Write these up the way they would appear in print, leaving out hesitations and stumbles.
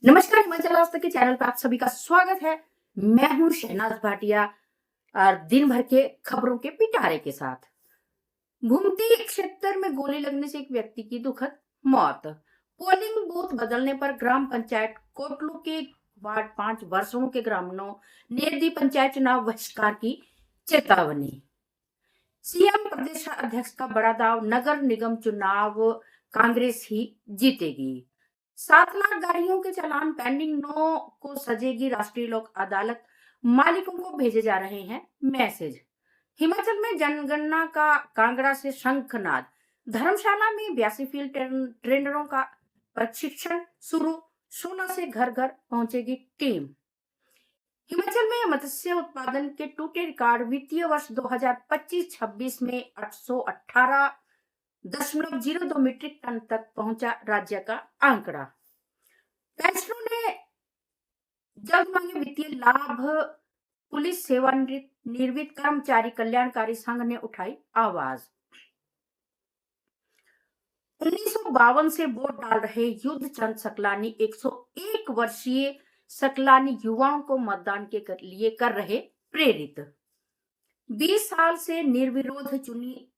नमस्कार, हिमाचल आस्था के चैनल पर आप सभी का स्वागत है। मैं हूं शहनाज भाटिया और दिन भर के खबरों के पिटारे के साथ। भूमती क्षेत्र में गोली लगने से एक व्यक्ति की दुखद मौत। पोलिंग बूथ बदलने पर ग्राम पंचायत कोटलू के वार्ड 5 वर्षों के ग्रामीणों ने दी पंचायत चुनाव बहिष्कार की चेतावनी। सीएम प्रदेश अध्यक्ष का बड़ा दाव, नगर निगम चुनाव कांग्रेस ही जीतेगी। 7 लाख गाड़ियों के चालान पेंडिंग, 9 को सजेगी राष्ट्रीय लोक अदालत, मालिकों को भेजे जा रहे हैं मैसेज। हिमाचल में जनगणना का कांगड़ा से शंखनाद। धर्मशाला में 82 फील्ड ट्रेनरों का प्रशिक्षण शुरू, सोना से घर घर पहुंचेगी टीम। हिमाचल में मत्स्य उत्पादन के टूटे रिकॉर्ड, वित्तीय वर्ष 2025-26 में 818.02 मीट्रिक टन तक पहुंचा राज्य का आंकड़ा। पेंशनरों ने जल्द मांगे वित्तीय लाभ, पुलिस सेवानिवृत्त कर्मचारी कल्याणकारी संघ ने उठाई आवाज। 1952 से वोट डाल रहे युद्ध चंद सकलानी 101 वर्षीय सकलानी युवाओं को मतदान के लिए कर रहे प्रेरित। 20 साल से निर्विरोध चुनी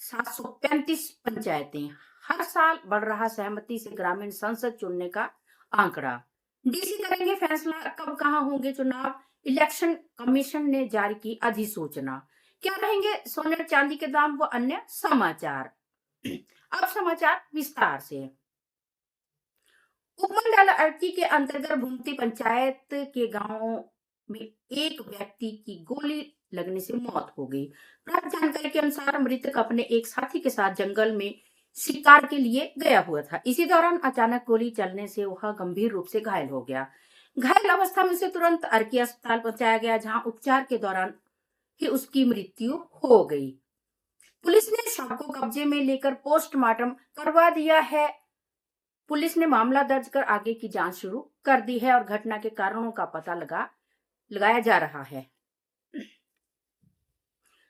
735 पंचायतें, हर साल बढ़ रहा सहमति से ग्रामीण संसद चुनने का आंकड़ा। डीसी करेंगे फैसला कब कहां होंगे चुनाव, इलेक्शन कमीशन ने जारी की अधिसूचना। क्या रहेंगे सोने और चांदी के दाम व अन्य समाचार। अब समाचार विस्तार से। उपमंडल अर्की के अंतर्गत भूमती पंचायत के गांव में एक व्यक्ति की गोली लगने से मौत हो गई। प्राप्त जानकारी के अनुसार मृतक अपने एक साथी के साथ जंगल में शिकार के लिए गया हुआ था। इसी दौरान अचानक गोली चलने से वह गंभीर रूप से घायल हो गया। घायल अवस्था में उसे तुरंत अर्की अस्पताल पहुंचाया गया, जहां उपचार के दौरान ही उसकी मृत्यु हो गई। पुलिस ने शव को कब्जे में लेकर पोस्टमार्टम करवा दिया है। पुलिस ने मामला दर्ज कर आगे की जांच शुरू कर दी है और घटना के कारणों का पता लगाया जा रहा है।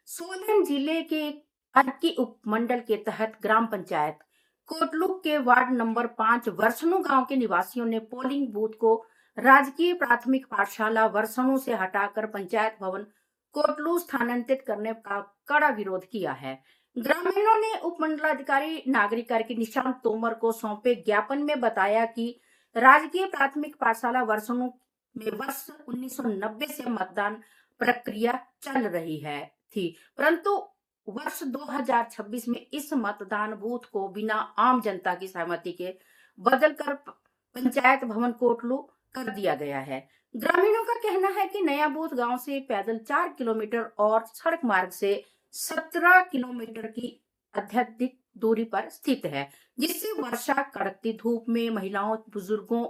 सोलन जिले के अर्की उपमंडल के तहत ग्राम पंचायत कोटलू के वार्ड नंबर 5 वर्षणु गांव के निवासियों ने पोलिंग बूथ को राजकीय प्राथमिक पाठशाला वर्षणु से हटाकर पंचायत भवन कोटलू स्थानांतरित करने का कड़ा विरोध किया है। ग्रामीणों ने उपमंडलाधिकारी नागरिक कार्य निशांत तोमर को सौंपे ज्ञापन में बताया कि राजकीय प्राथमिक पाठशाला वर्षणु में वर्ष 1990 से मतदान प्रक्रिया चल रही थी, परंतु वर्ष 2026 में इस मतदान बूथ को बिना आम जनता की सहमति के बदलकर पंचायत भवन कोटलू कर दिया गया है। ग्रामीणों का कहना है कि नया बूथ गांव से पैदल 4 किलोमीटर और सड़क मार्ग से 17 किलोमीटर की अत्यधिक दूरी पर स्थित है, जिससे वर्षा, कड़कती धूप में महिलाओं, बुजुर्गों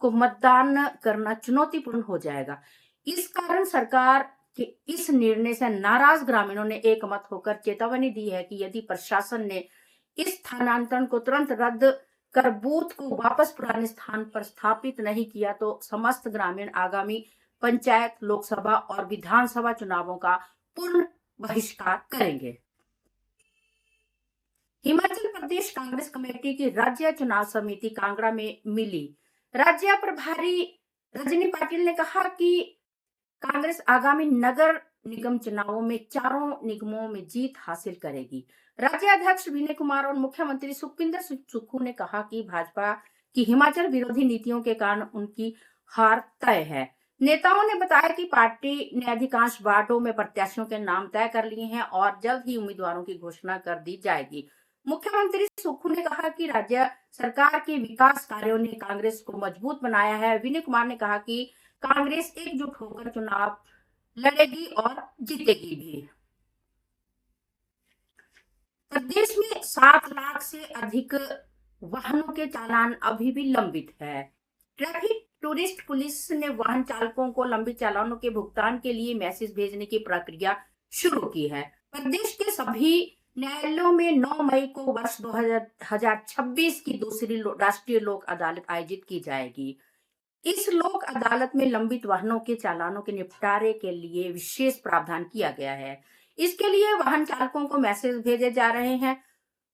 को मतदान करना चुनौतीपूर्ण हो जाएगा। इस कारण सरकार के इस निर्णय से नाराज ग्रामीणों ने एक मत होकर चेतावनी दी है कि यदि प्रशासन ने इस स्थानांतरण को तुरंत रद्द कर बूथ को वापस पुराने स्थान पर स्थापित नहीं किया तो समस्त ग्रामीण आगामी पंचायत, लोकसभा और विधानसभा चुनावों का पूर्ण बहिष्कार करेंगे। हिमाचल प्रदेश कांग्रेस कमेटी की राज्य चुनाव समिति कांगड़ा में मिली। राज्य प्रभारी रजनी पाटिल ने कहा कि कांग्रेस आगामी नगर निगम चुनावों में चारों निगमों में जीत हासिल करेगी। राज्य अध्यक्ष विनय कुमार और मुख्यमंत्री सुखविंदर सुक्खू ने कहा कि भाजपा की हिमाचल विरोधी नीतियों के कारण उनकी हार तय है। नेताओं ने बताया कि पार्टी ने अधिकांश वार्डों में प्रत्याशियों के नाम तय कर लिए हैं और जल्द ही उम्मीदवारों की घोषणा कर दी जाएगी। मुख्यमंत्री सुक्खू ने कहा कि राज्य सरकार के विकास कार्यों ने कांग्रेस को मजबूत बनाया है। विनय कुमार ने कहा कि कांग्रेस एकजुट होकर चुनाव लड़ेगी और जीतेगी भी। प्रदेश में 7 लाख से अधिक वाहनों के चालान अभी भी लंबित है। ट्रैफिक टूरिस्ट पुलिस ने वाहन चालकों को लंबित चालानों के भुगतान के लिए मैसेज भेजने की प्रक्रिया शुरू की है। प्रदेश के सभी न्यायालयों में 9 मई को वर्ष 2026 की दूसरी राष्ट्रीय लोक अदालत आयोजित की जाएगी। इस लोक अदालत में लंबित वाहनों के चालानों के निपटारे के लिए विशेष प्रावधान किया गया है। इसके लिए वाहन चालकों को मैसेज भेजे जा रहे हैं।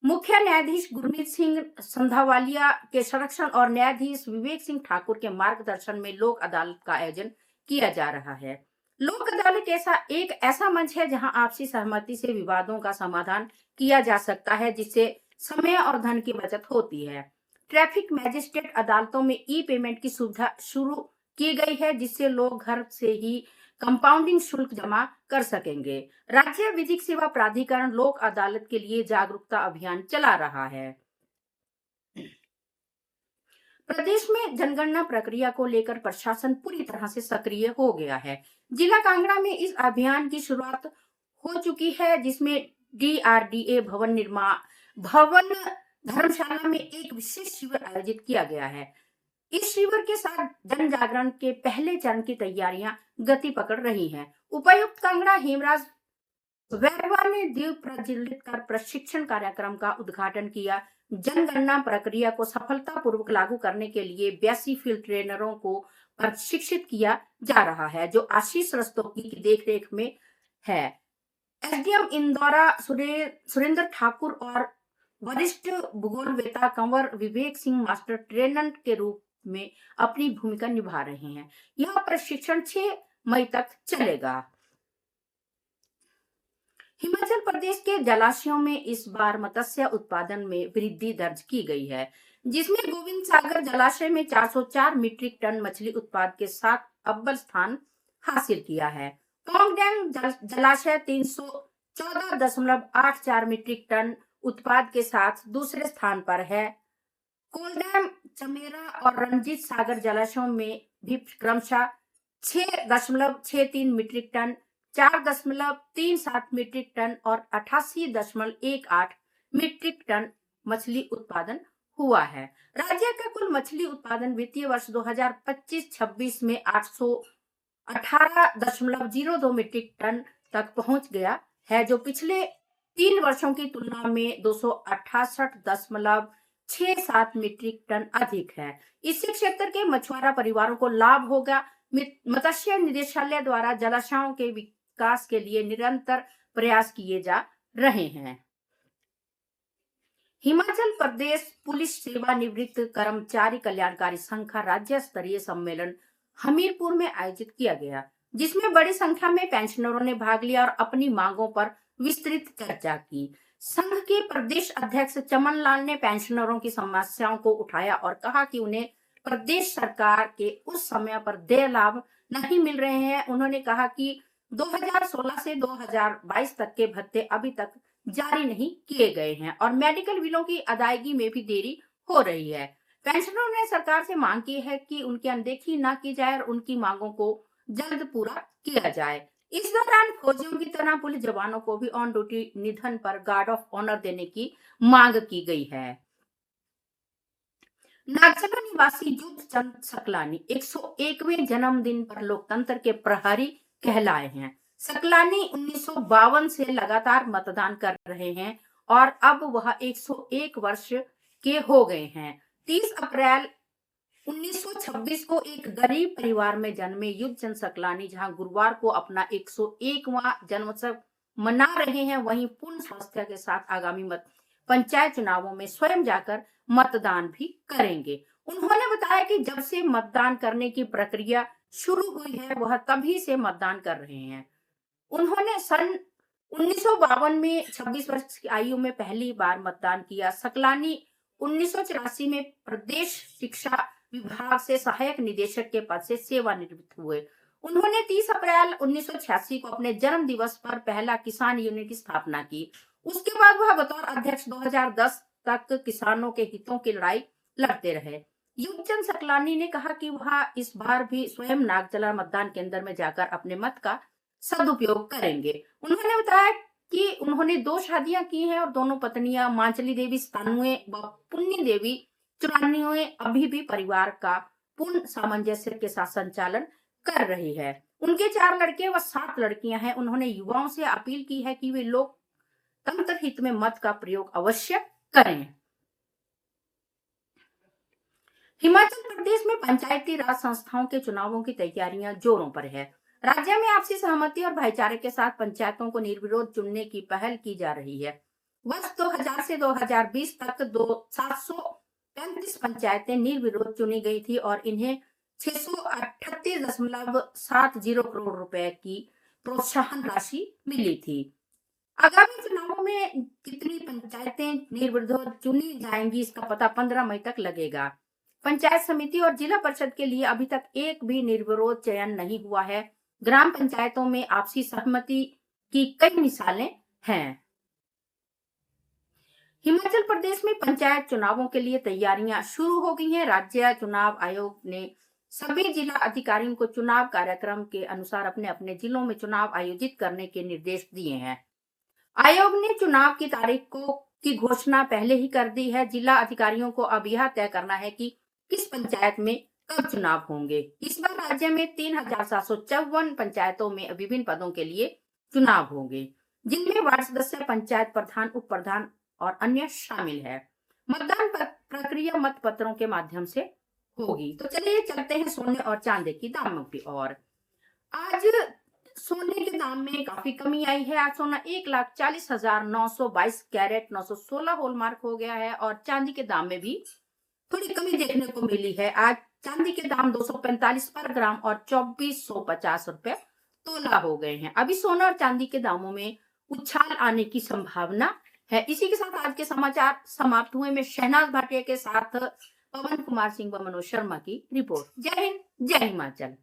मुख्य न्यायाधीश गुरमीत सिंह संधावालिया के संरक्षण और न्यायाधीश विवेक सिंह ठाकुर के मार्गदर्शन में लोक अदालत का आयोजन किया जा रहा है। लोक अदालत एक ऐसा मंच है जहां आपसी सहमति से विवादों का समाधान किया जा सकता है, जिससे समय और धन की बचत होती है। ट्रैफिक मैजिस्ट्रेट अदालतों में ई पेमेंट की सुविधा शुरू की गई है, जिससे लोग घर से ही कंपाउंडिंग शुल्क जमा कर सकेंगे। राज्य विधिक सेवा प्राधिकरण लोक अदालत के लिए जागरूकता अभियान चला रहा है। प्रदेश में जनगणना प्रक्रिया को लेकर प्रशासन पूरी तरह से सक्रिय हो गया है। जिला कांगड़ा में इस अभियान की शुरुआत हो चुकी है, जिसमें DRDA भवन धर्मशाला में एक विशेष शिविर आयोजित किया गया है। इस शिविर के साथ जन जागरण के पहले चरण की तैयारियां गति पकड़ रही हैं। उपायुक्त कांगड़ा हेमराज वैभवा ने दीप प्रज्वलित कर प्रशिक्षण कार्यक्रम का उद्घाटन किया। जनगणना प्रक्रिया को सफलतापूर्वक लागू करने के लिए 82 फील्ड ट्रेनरों को प्रशिक्षित किया जा रहा है, जो आशीष रस्तोगी की देखरेख में है। SDM इंदौरा सुरेंद्र ठाकुर और वरिष्ठ भूगोलवेत्ता कंवर विवेक सिंह मास्टर ट्रेनर के रूप में अपनी भूमिका निभा रहे हैं। यह प्रशिक्षण 6 मई तक चलेगा। हिमाचल प्रदेश के जलाशयों में इस बार मत्स्य उत्पादन में वृद्धि दर्ज की गई है, जिसमें गोविंद सागर जलाशय में 404 मीट्रिक टन मछली उत्पाद के साथ अव्वल स्थान हासिल किया है। पौंग डैम जलाशय 314.84 मीट्रिक टन उत्पाद के साथ दूसरे स्थान पर है। कोलडैम, चमेरा और रंजीत सागर जलाशयों में भी क्रमशः 6.63 मीट्रिक टन, 4.37 मीट्रिक टन और 88.18 मीट्रिक टन मछली उत्पादन हुआ है। राज्य का कुल मछली उत्पादन वित्तीय वर्ष 2025-26 में 818.02 मीट्रिक टन तक पहुंच गया है, जो पिछले 3 वर्षों की तुलना में 268.67 मीट्रिक टन अधिक है। इससे क्षेत्र के मछुआरा परिवारों को लाभ होगा। मत्स्य निदेशालय द्वारा जलाशयों के विकास के लिए निरंतर प्रयास किए जा रहे हैं। हिमाचल प्रदेश पुलिस सेवानिवृत्त कर्मचारी कल्याणकारी संघ का राज्य स्तरीय सम्मेलन हमीरपुर में आयोजित किया गया, जिसमें बड़ी संख्या में पेंशनरों ने भाग लिया और अपनी मांगों पर विस्तृत चर्चा की। संघ के प्रदेश अध्यक्ष चमन लाल ने पेंशनरों की समस्याओं को उठाया और कहा कि उन्हें प्रदेश सरकार के उस समय पर देय लाभ नहीं मिल रहे हैं। उन्होंने कहा कि 2016 से 2022 तक के भत्ते अभी तक जारी नहीं किए गए हैं और मेडिकल बिलों की अदायगी में भी देरी हो रही है। पेंशनरों ने सरकार से मांग की है कि उनकी अनदेखी न की जाए और उनकी मांगों को जल्द पूरा किया जाए। इस दौरान फौजियों की तरह पुलिस जवानों को भी ऑन ड्यूटी निधन पर गार्ड ऑफ ऑनर देने की मांग की गई है। नागचला निवासी युद्धचंद सकलानी 101वें जन्मदिन पर लोकतंत्र के प्रहरी कहलाए हैं। सकलानी 1952 से लगातार मतदान कर रहे हैं और अब वह 101 वर्ष के हो गए हैं। 30 अप्रैल 1926 को एक गरीब परिवार में जन्मे युद्धचंद सकलानी जहां गुरुवार को अपना 101वां जन्मोत्सव मना रहे हैं, वहीं पूर्ण स्वास्थ्य के साथ आगामी पंचायत चुनावों में स्वयं जाकर मतदान भी करेंगे। उन्होंने बताया कि जब से मतदान करने की प्रक्रिया शुरू हुई है, वह तभी से मतदान कर रहे हैं। उन्होंने सन 1952 में 26 वर्ष की आयु में पहली बार मतदान किया। सकलानी 1984 में प्रदेश शिक्षा विभाग से सहायक निदेशक के पद से सेवानिवृत्त हुए। उन्होंने 30 अप्रैल 1986 को अपने जन्म दिवस पर पहला किसान यूनियन की स्थापना की। उसके बाद वह बतौर अध्यक्ष 2010 तक किसानों के हितों की लड़ाई लड़ते रहे। युद्धचंद सकलानी ने कहा कि वह इस बार भी स्वयं नागचला मतदान केंद्र में जाकर अपने मत का सदुपयोग करेंगे। उन्होंने बताया कि उन्होंने 2 शादियां की हैं और दोनों पत्नियां मांचली देवी 97 व पुन्नी देवी 94 अभी भी परिवार का पूर्ण सामंजस्य के साथ संचालन कर रही है। उनके 4 लड़के व 7 लड़कियां हैं। उन्होंने युवाओं से अपील की है कि वे लोकतंत्र हित में मत का प्रयोग अवश्य करें। हिमाचल प्रदेश में पंचायती राज संस्थाओं के चुनावों की तैयारियां जोरों पर है। राज्य में आपसी सहमति और भाईचारे के साथ पंचायतों को निर्विरोध चुनने की पहल की जा रही है। वर्ष 2000 से 2020 तक 735 पंचायतें निर्विरोध चुनी गई थी और इन्हें 638.70 करोड़ रुपए की प्रोत्साहन राशि मिली थी। आगामी चुनावों में कितनी पंचायतें निर्विरोध चुनी जाएंगी, इसका पता 15 मई तक लगेगा। पंचायत समिति और जिला परिषद के लिए अभी तक एक भी निर्विरोध चयन नहीं हुआ है। ग्राम पंचायतों में आपसी सहमति की कई मिसालें हैं। हिमाचल प्रदेश में पंचायत चुनावों के लिए तैयारियां शुरू हो गई हैं। राज्य चुनाव आयोग ने सभी जिला अधिकारियों को चुनाव कार्यक्रम के अनुसार अपने अपने जिलों में चुनाव आयोजित करने के निर्देश दिए हैं। आयोग ने चुनाव की तारीख की घोषणा पहले ही कर दी है। जिला अधिकारियों को अब यह तय करना है कि किस पंचायत में कब चुनाव होंगे। इस बार राज्य में 3754 पंचायतों में विभिन्न पदों के लिए चुनाव होंगे, जिनमें वार्ड सदस्य, पंचायत प्रधान, उप प्रधान और अन्य शामिल है। मतदान प्रक्रिया मत पत्रों के माध्यम से होगी। तो चलिए चलते हैं सोने और चांदी की दामों की ओर। आज सोने के दाम में काफी कमी आई है। आज सोना 1,40,922 कैरेट 916 हॉलमार्क हो गया है और चांदी के दाम में भी थोड़ी कमी देखने को मिली है। आज चांदी के दाम 245 पर ग्राम और 2450 रुपए तोला हो गए हैं। अभी सोना और चांदी के दामों में उछाल आने की संभावना है। इसी के साथ आज के समाचार समाप्त हुए। मैं शहनाज भाटिया के साथ पवन कुमार सिंह व मनोज शर्मा की रिपोर्ट। जय हिंद, जय हिमाचल।